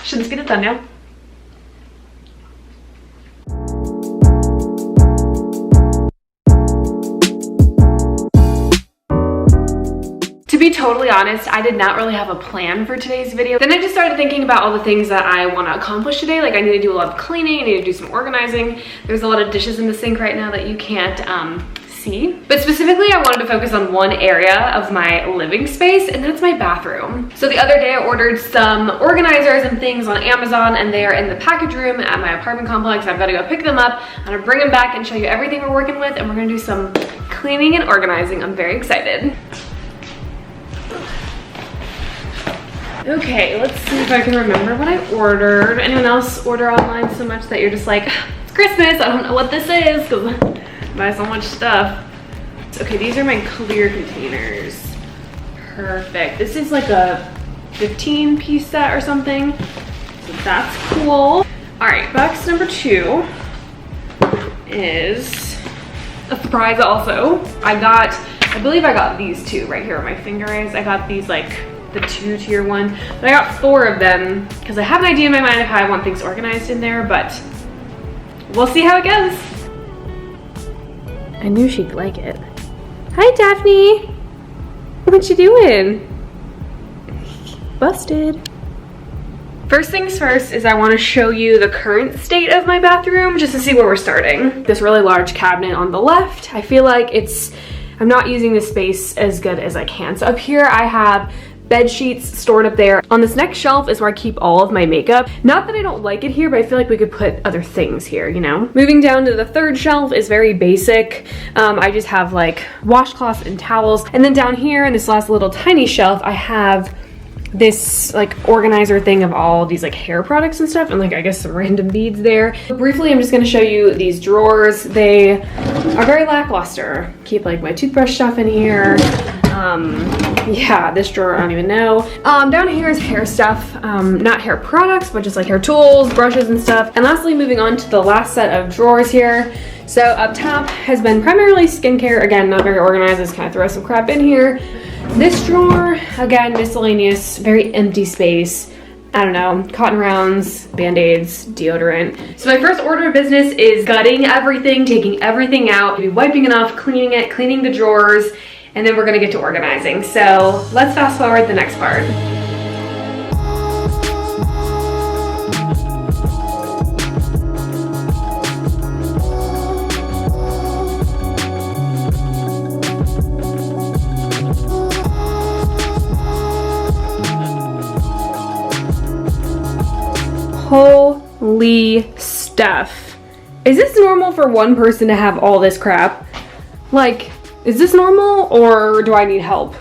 should this be the thumbnail? To be totally honest, I did not really have a plan for today's video. Then I just started thinking about all the things that I want to accomplish today. Like I need to do a lot of cleaning, I need to do some organizing. There's a lot of dishes in the sink right now that you can't see. But specifically, I wanted to focus on one area of my living space, and that's my bathroom. So the other day I ordered some organizers and things on Amazon, and they are in the package room at my apartment complex. I've got to go pick them up. I'm gonna bring them back and show you everything we're working with, and we're gonna do some cleaning and organizing. I'm very excited. Okay, let's see if I can remember what I ordered. Anyone else order online so much that you're just like, it's Christmas, I don't know what this is, because I buy so much stuff. Okay, these are my clear containers. Perfect. This is like a 15-piece set or something, so that's cool. All right, box number 2 is a surprise also. I believe I got these 2 right here where my finger is. I got these like the 2-tier one, but I got 4 of them because I have an idea in my mind of how I want things organized in there, but we'll see how it goes. I knew she'd like it. Hi, Daphne. What you doing? Busted. First things first is I want to show you the current state of my bathroom just to see where we're starting. This really large cabinet on the left, I feel like I'm not using the space as good as I can. So up here I have bed sheets stored up there. On this next shelf is where I keep all of my makeup. Not that I don't like it here, but I feel like we could put other things here, you know? Moving down to the third shelf is very basic. I just have like washcloths and towels. And then down here in this last little tiny shelf, I have this like organizer thing of all these like hair products and stuff, and like I guess some random beads there. Briefly, I'm just gonna show you these drawers. They are very lackluster. Keep like my toothbrush stuff in here. Yeah, this drawer, I don't even know. Down here is hair stuff, not hair products, but just like hair tools, brushes and stuff. And lastly, moving on to the last set of drawers here. So up top has been primarily skincare. Again, not very organized, just kind of throw some crap in here. This drawer, again, miscellaneous, very empty space. I don't know, cotton rounds, band-aids, deodorant. So my first order of business is gutting everything, taking everything out, maybe wiping it off, cleaning it, cleaning the drawers, and then we're gonna get to organizing. So let's fast forward the next part. Holy stuff. Is this normal for one person to have all this crap? Like, is this normal or do I need help?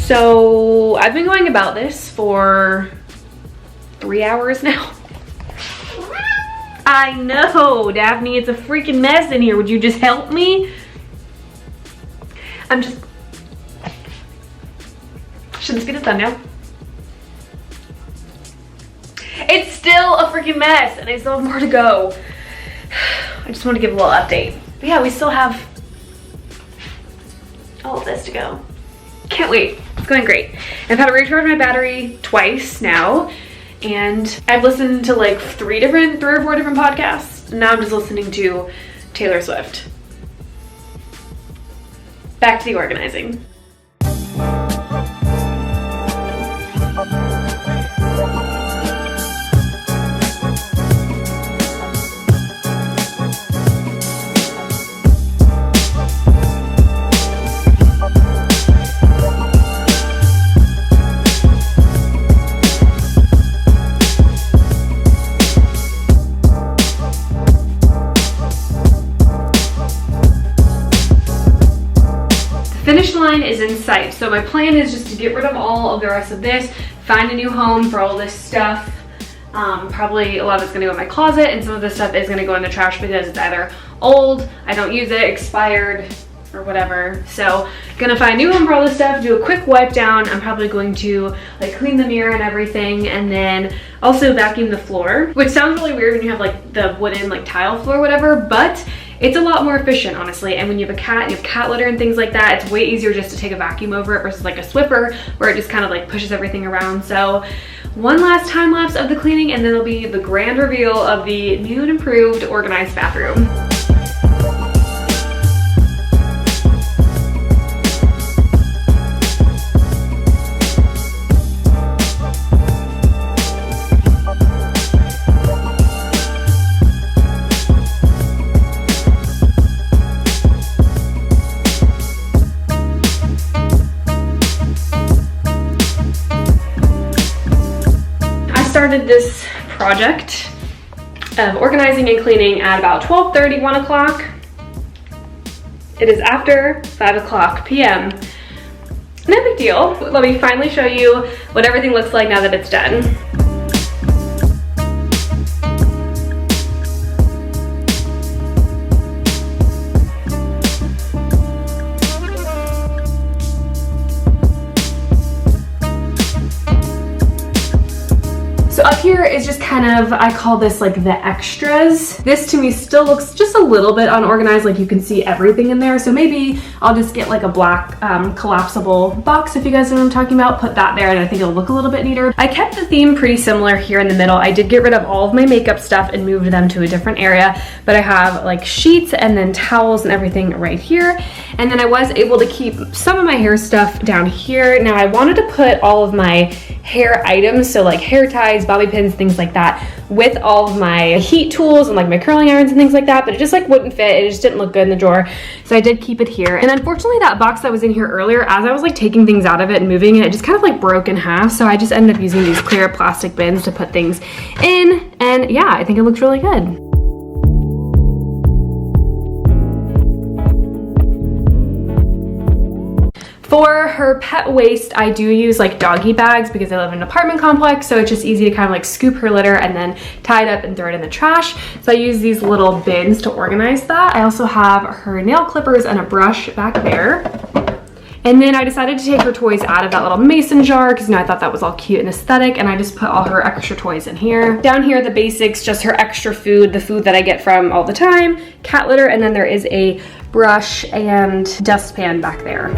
So I've been going about this for 3 hours now. I know, Daphne, it's a freaking mess in here. Would you just help me? Should let's get it done now. It's still a freaking mess and I still have more to go. I just want to give a little update. But yeah, we still have all of this to go. Can't wait. It's going great. I've had to recharge my battery twice now, and I've listened to like 3 or 4 different podcasts. Now I'm just listening to Taylor Swift. Back to the organizing. Finish line is in sight. So my plan is just to get rid of all of the rest of this, find a new home for all this stuff. Probably a lot of it's gonna go in my closet, and some of this stuff is gonna go in the trash because it's either old, I don't use it, expired, or whatever. So gonna find a new home for all this stuff, do a quick wipe down. I'm probably going to like clean the mirror and everything, and then also vacuum the floor, which sounds really weird when you have like the wooden like tile floor or whatever, but it's a lot more efficient, honestly. And when you have a cat and you have cat litter and things like that, it's way easier just to take a vacuum over it versus like a Swiffer where it just kind of like pushes everything around. So one last time lapse of the cleaning, and then it'll be the grand reveal of the new and improved organized bathroom. Started this project of organizing and cleaning at about 12:30, 1 o'clock. It is after 5 o'clock p.m. No big deal. Let me finally show you what everything looks like now that it's done. So up here is just kind of, I call this like the extras. This to me still looks just a little bit unorganized, like you can see everything in there. So maybe I'll just get like a black collapsible box, if you guys know what I'm talking about, put that there, and I think it'll look a little bit neater. I kept the theme pretty similar here in the middle. I did get rid of all of my makeup stuff and moved them to a different area, but I have like sheets and then towels and everything right here. And then I was able to keep some of my hair stuff down here. Now I wanted to put all of my hair items, so like hair ties, bobby pins, things like that, with all of my heat tools and like my curling irons and things like that, but it just like wouldn't fit. It just didn't look good in the drawer. So I did keep it here. And unfortunately that box that was in here earlier, as I was like taking things out of it and moving it, it just kind of like broke in half. So I just ended up using these clear plastic bins to put things in. And yeah, I think it looks really good. For her pet waste, I do use like doggy bags because I live in an apartment complex, so it's just easy to kind of like scoop her litter and then tie it up and throw it in the trash. So I use these little bins to organize that. I also have her nail clippers and a brush back there. And then I decided to take her toys out of that little mason jar because, you know, I thought that was all cute and aesthetic, and I just put all her extra toys in here. Down here, the basics, just her extra food, the food that I get from all the time, cat litter, and then there is a brush and dustpan back there.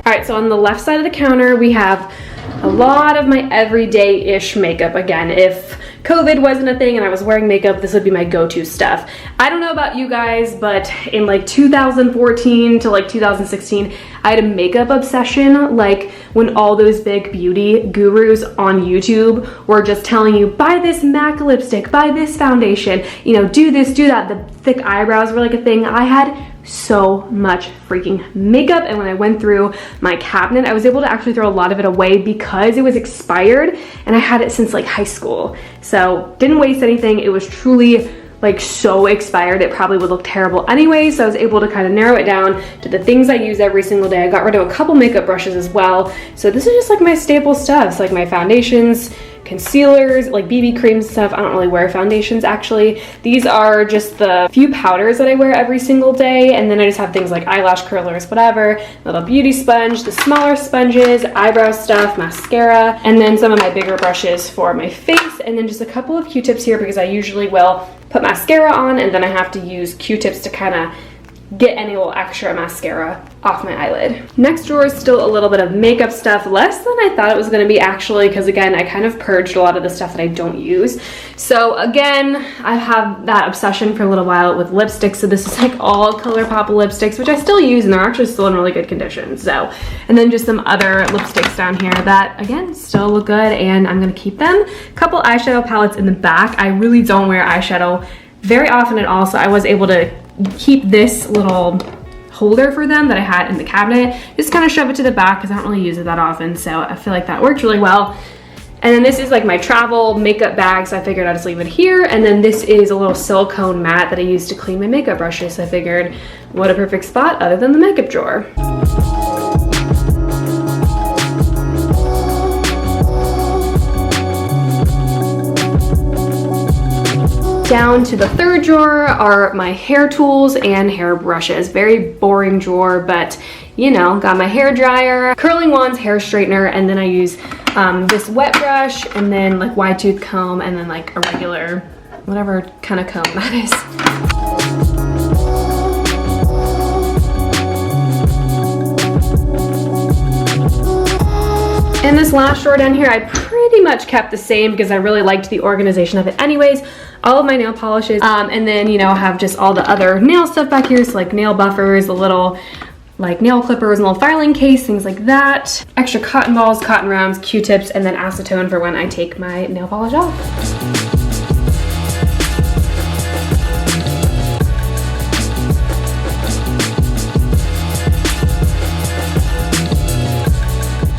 All right, so on the left side of the counter, we have a lot of my everyday-ish makeup. Again, if COVID wasn't a thing and I was wearing makeup, this would be my go-to stuff. I don't know about you guys, but in like 2014 to like 2016, I had a makeup obsession, like when all those big beauty gurus on YouTube were just telling you, buy this MAC lipstick, buy this foundation, you know, do this, do that. The thick eyebrows were like a thing. I had so much freaking makeup, and when I went through my cabinet, I was able to actually throw a lot of it away because it was expired and I had it since like high school. So didn't waste anything. It was truly like so expired it probably would look terrible anyway, so I was able to kind of narrow it down to the things I use every single day. I got rid of a couple makeup brushes as well, so this is just like my staple stuff. It's like my foundations, concealers, like BB creams and stuff. I don't really wear foundations actually. These are just the few powders that I wear every single day, and then I just have things like eyelash curlers, whatever, little beauty sponge, the smaller sponges, eyebrow stuff, mascara, and then some of my bigger brushes for my face, and then just a couple of Q-tips here because I usually will put mascara on and then I have to use Q-tips to kind of get any little extra mascara off my eyelid. Next drawer is still a little bit of makeup stuff, less than I thought it was gonna be actually, because again, I kind of purged a lot of the stuff that I don't use. So again, I've had that obsession for a little while with lipsticks, so this is like all ColourPop lipsticks, which I still use and they're actually still in really good condition. So, and then just some other lipsticks down here that again, still look good and I'm gonna keep them. A couple eyeshadow palettes in the back. I really don't wear eyeshadow very often at all, so I was able to keep this little holder for them that I had in the cabinet, just kind of shove it to the back because I don't really use it that often, so I feel like that worked really well. And then this is like my travel makeup bag, so I figured I'd just leave it here. And then this is a little silicone mat that I use to clean my makeup brushes, so I figured what a perfect spot other than the makeup drawer. Down to the third drawer are my hair tools and hair brushes. Very boring drawer, but you know, got my hair dryer, curling wands, hair straightener, and then I use this wet brush and then like wide tooth comb and then like a regular, whatever kind of comb that is. And this last drawer down here, I pretty much kept the same because I really liked the organization of it anyways. All of my nail polishes, and then, you know, have just all the other nail stuff back here, so like nail buffers, the little like nail clippers, and little filing case, things like that. Extra cotton balls, cotton rounds, Q-tips, and then acetone for when I take my nail polish off.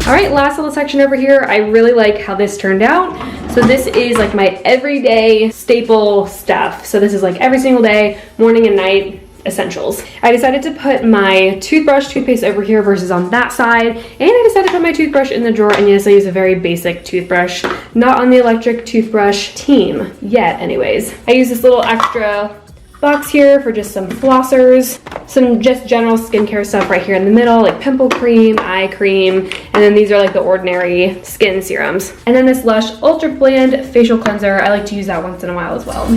All right, last little section over here. I really like how this turned out. So this is like my everyday staple stuff. So this is like every single day, morning and night essentials. I decided to put my toothbrush, toothpaste over here versus on that side. And I decided to put my toothbrush in the drawer. And yes, I use a very basic toothbrush, not on the electric toothbrush team yet anyways. I use this little extra box here for just some flossers, some just general skincare stuff right here in the middle, like pimple cream, eye cream, and then these are like the ordinary skin serums. And then this Lush Ultra Bland facial cleanser, I like to use that once in a while as well.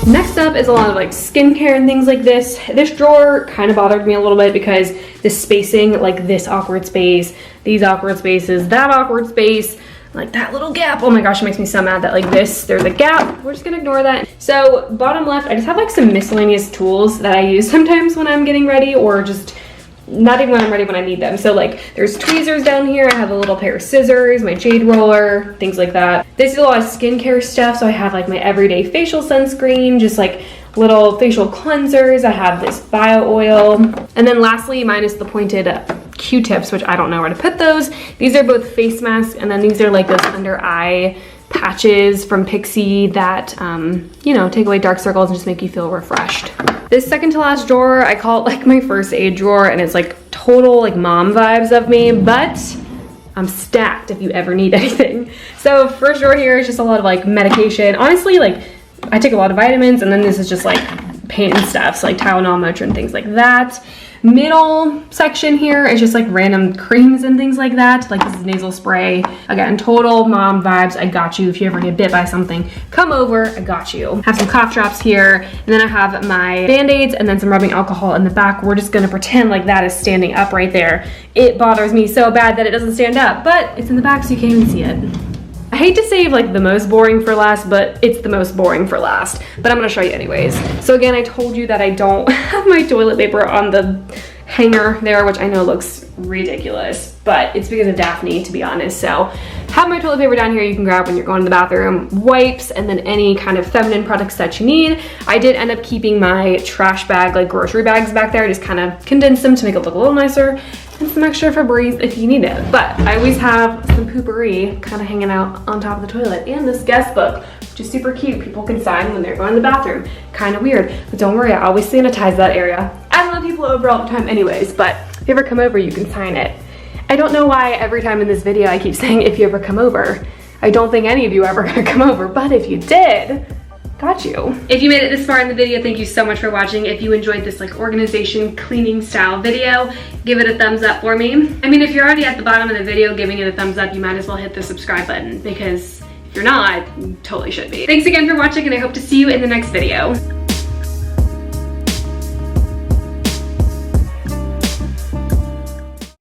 Next up is a lot of like skincare and things like this. This drawer kind of bothered me a little bit because the spacing, like this awkward space, these awkward spaces, that awkward space, like that little gap. Oh my gosh, it makes me so mad that like this, there's a gap. We're just gonna ignore that. So bottom left, I just have like some miscellaneous tools that I use sometimes when I'm getting ready, or just not even when I'm ready, when I need them. So like there's tweezers down here. I have a little pair of scissors, my jade roller, things like that. This is a lot of skincare stuff. So I have like my everyday facial sunscreen, just like little facial cleansers. I have this bio oil. And then lastly, minus the pointed Q-tips, which I don't know where to put those. These are both face masks, and then these are like those under eye patches from Pixie that, you know, take away dark circles and just make you feel refreshed. This second to last drawer, I call it like my first aid drawer, and it's like total like mom vibes of me, but I'm stacked if you ever need anything. So first drawer here is just a lot of like medication. Honestly, like I take a lot of vitamins, and then this is just like pain stuff, so like Tylenol, Motrin, things like that. Middle section here is just like random creams and things like that. Like this is nasal spray. Again, total mom vibes. I got you. If you ever get bit by something, come over, I got you. Have some cough drops here, and then I have my Band-Aids and then some rubbing alcohol in the back. We're just gonna pretend like that is standing up right there. It bothers me so bad that it doesn't stand up, but it's in the back so you can't even see it. I hate to save like the most boring for last, but it's the most boring for last. But I'm gonna show you anyways. So again, I told you that I don't have my toilet paper on the hanger there, which I know looks ridiculous, but it's because of Daphne, to be honest. So have my toilet paper down here you can grab when you're going to the bathroom, wipes, and then any kind of feminine products that you need. I did end up keeping my trash bag, like grocery bags back there. I just kind of condensed them to make it look a little nicer, and some extra Febreze if you need it. But I always have some poopery kind of hanging out on top of the toilet, and this guest book, which is super cute. People can sign when they're going to the bathroom. Kind of weird, but don't worry, I always sanitize that area. I don't know if you people over all the time anyways, but if you ever come over, you can sign it. I don't know why every time in this video I keep saying if you ever come over. I don't think any of you ever gonna come over, but if you did, got you. If you made it this far in the video, thank you so much for watching. If you enjoyed this like organization cleaning style video, give it a thumbs up for me. I mean, if you're already at the bottom of the video giving it a thumbs up, you might as well hit the subscribe button, because if you're not, you totally should be. Thanks again for watching, and I hope to see you in the next video.